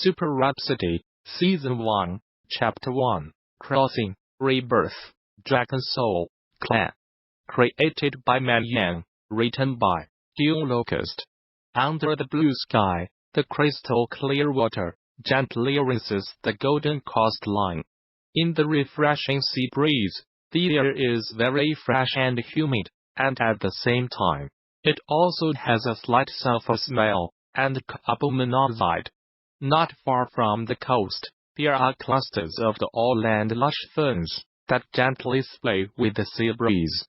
Super Rhapsody, Season 1, Chapter 1, Crossing, Rebirth, Dragon Soul, Clan. Created by ManYan, written by Locust. Under the blue sky, the crystal clear water gently rinses the golden coastline. In the refreshing sea breeze, the air is very fresh and humid, and at the same time, it also has a slight sulfur smell and carbon monoxide. Not far from the coast, there are clusters of the all-land lush ferns that gently sway with the sea breeze.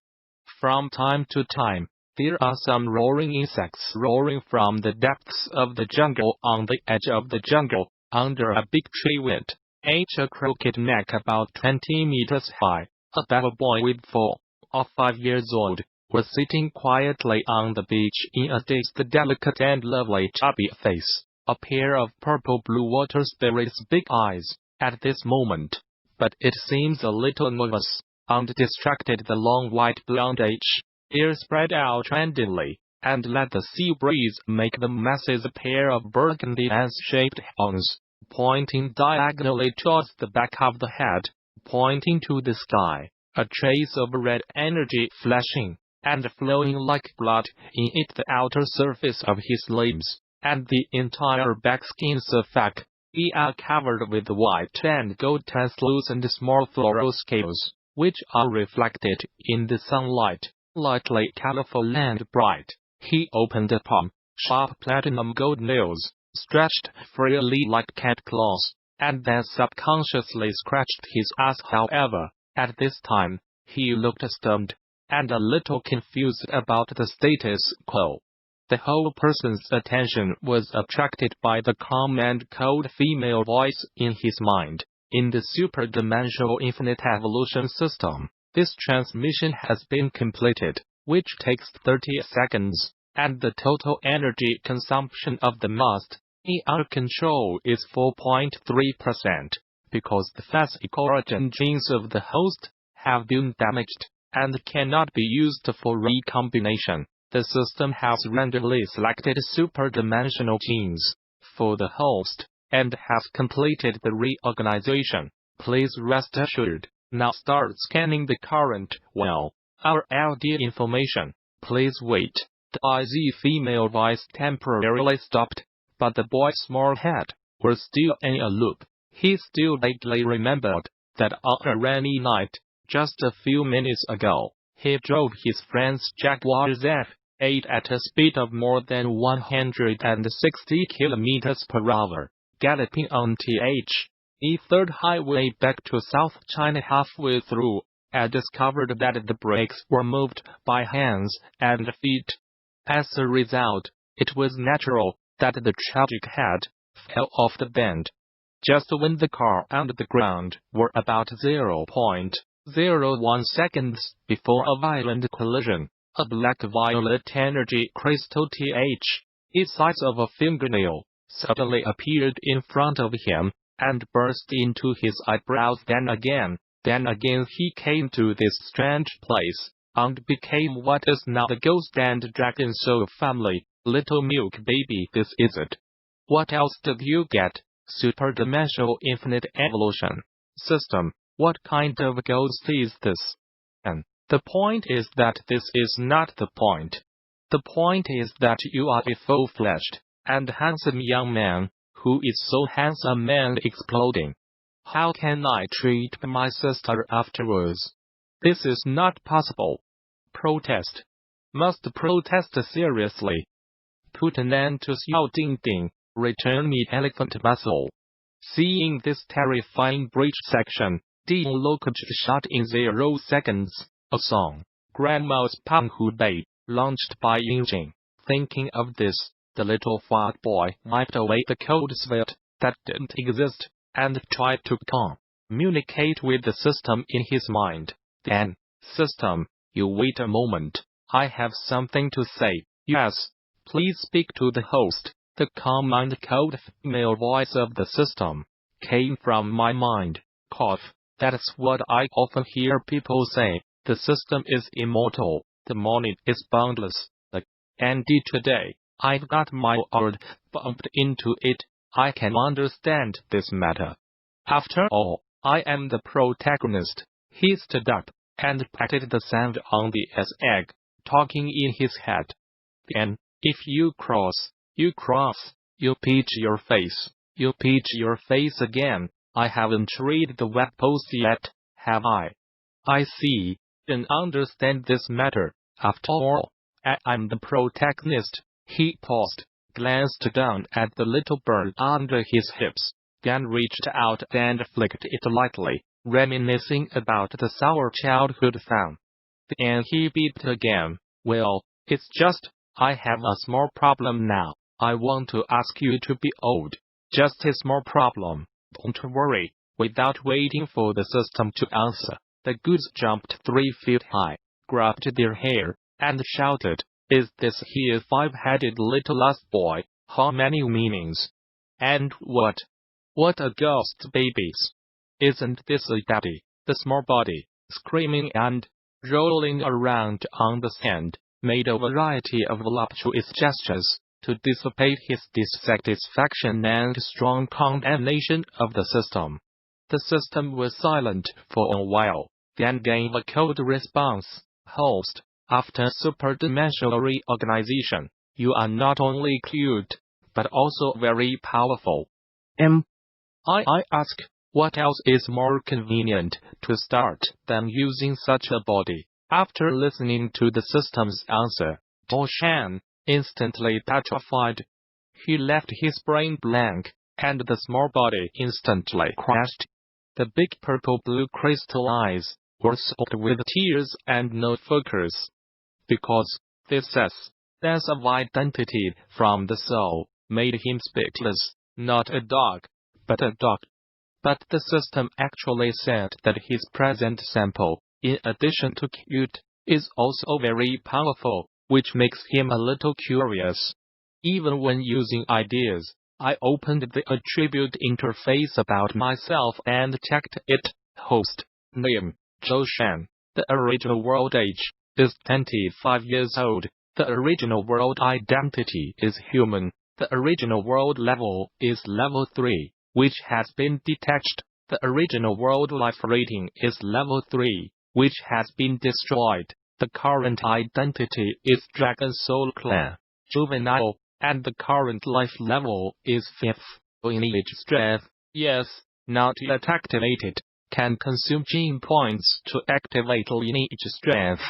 From time to time, there are some roaring insects roaring from the depths of the jungle on the edge of the jungle, under a big tree with a crooked neck about 20 meters high. A baby boy with 4 or 5 years old was sitting quietly on the beach in a daze. The delicate and lovely chubby face, a pair of purple-blue water spirits' big eyes, at this moment, but it seems a little nervous and distracted. The long white blonde hair spread out trendingly, and let the sea breeze make them masses. A pair of burgundy lance-shaped horns, pointing diagonally towards the back of the head, pointing to the sky, a trace of red energy flashing and flowing like blood in it. The outer surface of his limbs and the entire backskin surface are covered with white and gold translucent small floral scales, which are reflected in the sunlight, lightly colorful and bright. He opened a palm, sharp platinum gold nails, stretched freely like cat claws, and then subconsciously scratched his ass. However, at this time, he looked stunned and a little confused about the status quo. The whole person's attention was attracted by the calm and cold female voice in his mind. In the super-dimensional infinite evolution system, this transmission has been completed, which takes 30 seconds, and the total energy consumption of the mast in our control is 4.3%. Because the physical origin genes of the host have been damaged and cannot be used for recombination, the system has randomly selected super-dimensional genes for the host and has completed the reorganization. Please rest assured. Now start scanning the current well. Our LD information. Please wait. The IZ female voice temporarily stopped, but the boy's small head was still in a loop. He still vaguely remembered that on a rainy night, just a few minutes ago, he drove his friend's Jaguar F8 at a speed of more than 160 kilometers per hour, galloping on the third highway back to South China. Halfway through, I discovered that the brakes were moved by hands and feet. As a result, it was natural that the tragic head fell off the bend. Just when the car and the ground were about 0.01 seconds before a violent collision, a black-violet energy crystal its size of a fingernail suddenly appeared in front of him and burst into his eyebrows. Then again he came to this strange place and became what is now the Ghost and Dragon Soul family. Little milk baby, this is it. What else did you get? Super-dimensional infinite evolution system. What kind of ghost is this? And the point is that this is not the point. The point is that you are a full-fledged and handsome young man who is so handsome and exploding. How can I treat my sister afterwards? This is not possible. Protest. Must protest seriously. Put an end to Xiao Ding Ding. Return me elephant muscle. Seeing this terrifying breach section, Locust shot in 0 seconds. A song, Grandma's Panghu Bay, launched by Yingjing. Thinking of this, the little fat boy wiped away the cold sweat that didn't exist, and tried to communicate with the system in his mind. Then, system, you wait a moment. I have something to say. Yes, please speak to the host. The calm and cold female voice of the system came from my mind. Cough. That's what I often hear people say. The system is immortal. The morning is boundless. And today, I've got my word bumped into it. I can understand this matter. After all, I am the protagonist. He stood up and patted the sand on the egg, talking in his head. Then, if you cross, you cross. You pitch your face. You pitch your face again. I haven't read the web post yet, have I? I see. Then understand this matter. After all, I'm the protagonist. He paused, glanced down at the little bird under his hips, then reached out and flicked it lightly, reminiscing about the sour childhood fun. Then he beeped again. Well, it's just, I have a small problem now. I want to ask you to be old. Just a small problem. Don't worry. Without waiting for the system to answer, the goods jumped 3 feet high, grabbed their hair, and shouted, Is this here 5-headed little last boy? How many meanings? And what? What a ghost, babies! Isn't this a daddy? The small body, screaming and rolling around on the sand, made a variety of voluptuous gestures to dissipate his dissatisfaction and strong condemnation of the system. The system was silent for a while, then gave a cold response. Host, after superdimensional reorganization, you are not only cute, but also very powerful. I ask, what else is more convenient to start than using such a body? After listening to the system's answer, Zhou Shan, instantly petrified. He left his brain blank, and the small body instantly crashed. The big purple-blue crystal eyes were soaked with tears and no focus. Because this sense of identity from the soul made him speechless, not a dog, but a dog. But the system actually said that his present sample, in addition to cute, is also very powerful, which makes him a little curious. Even when using ideas, I opened the attribute interface about myself and checked it. Host, name, Zhou Shan. The original world age is 25 years old. The original world identity is human. The original world level is level 3, which has been detached. The original world life rating is level 3, which has been destroyed. The current identity is Dragon Soul Clan, juvenile, and the current life level is 5th. Lineage strength, yes, not yet activated, can consume gene points to activate lineage strength.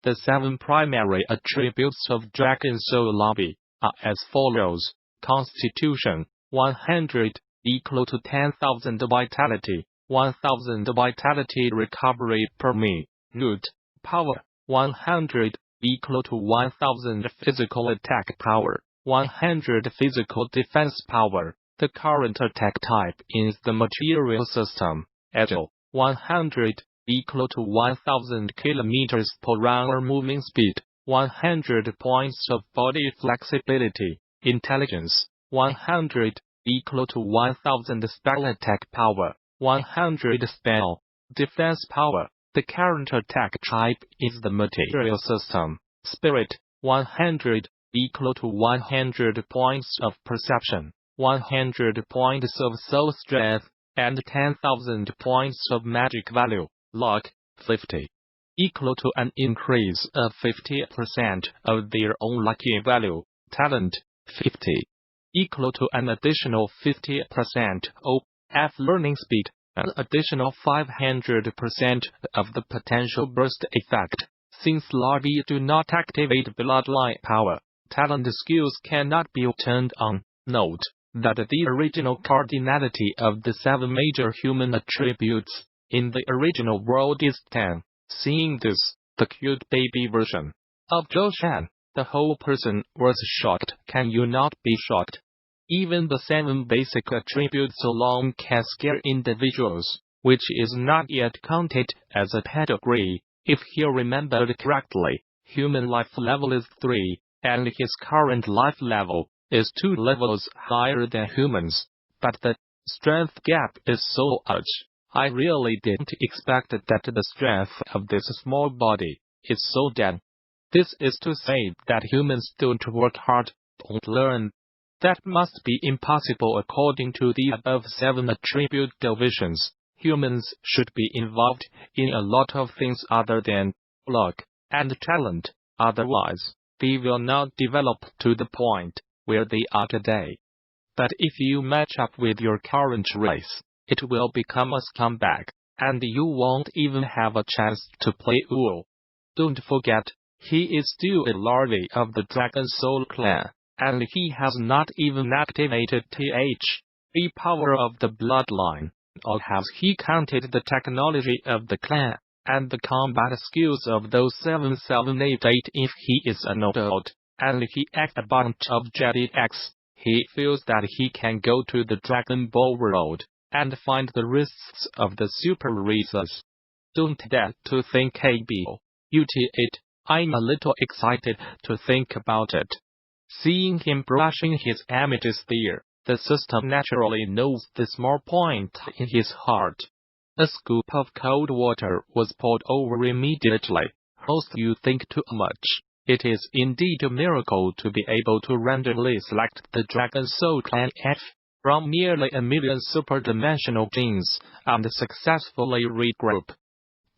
The 7 primary attributes of Dragon Soul Lobby are as follows. Constitution, 100, equal to 10,000 vitality, 1,000 vitality recovery per minute. Power, 100, equal to 1,000 physical attack power, 100 physical defense power. The current attack type is the material system. Agile, 100, equal to 1,000 kilometers per hour moving speed, 100 points of body flexibility. Intelligence, 100, equal to 1,000 spell attack power, 100 spell defense power. The current attack type is the material system. Spirit, 100, equal to 100 points of perception, 100 points of soul strength, and 10,000 points of magic value. Luck, 50, equal to an increase of 50% of their own lucky value. Talent, 50, equal to an additional 50% of learning speed, an additional 500% of the potential burst effect. Since lobby do not activate bloodline power, talent skills cannot be turned on. Note that the original cardinality of the 7 major human attributes in the original world is 10. Seeing this, the cute baby version of Zhou Shan, the whole person was shocked. Can you not be shocked? Even the 7 basic attributes alone can scare individuals, which is not yet counted as a pedigree. If he remembered correctly, human life level is 3, and his current life level is 2 levels higher than humans. But the strength gap is so large. I really didn't expect that the strength of this small body is so dead. This is to say that humans don't work hard, don't learn. That must be impossible according to the above 7 attribute divisions. Humans should be involved in a lot of things other than luck and talent, otherwise, they will not develop to the point where they are today. But if you match up with your current race, it will become a scumbag, and you won't even have a chance to play Wool. Don't forget, he is still a larvae of the Dragon Soul clan, and he has not even activated the power of the bloodline, or has he counted the technology of the clan, and the combat skills of those 7788 if he is an adult, and he acts a bunch of Jedi X. He feels that he can go to the Dragon Ball world and find the wrists of the super races. Don't dare to think KB. I'm a little excited to think about it. Seeing him brushing his amethyst there, the system naturally knows the small point in his heart. A scoop of cold water was poured over immediately. Host, you think too much. It is indeed a miracle to be able to randomly select the Dragon Soul Clan F from nearly 1 million super-dimensional genes and successfully regroup.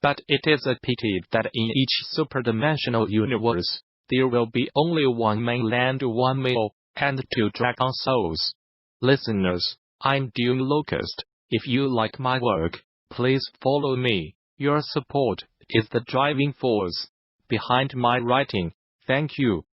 But it is a pity that in each super-dimensional universe, there will be only one mainland, one male, and 2 Dragon Souls. Listeners, I'm Dune Locust. If you like my work, please follow me. Your support is the driving force behind my writing. Thank you.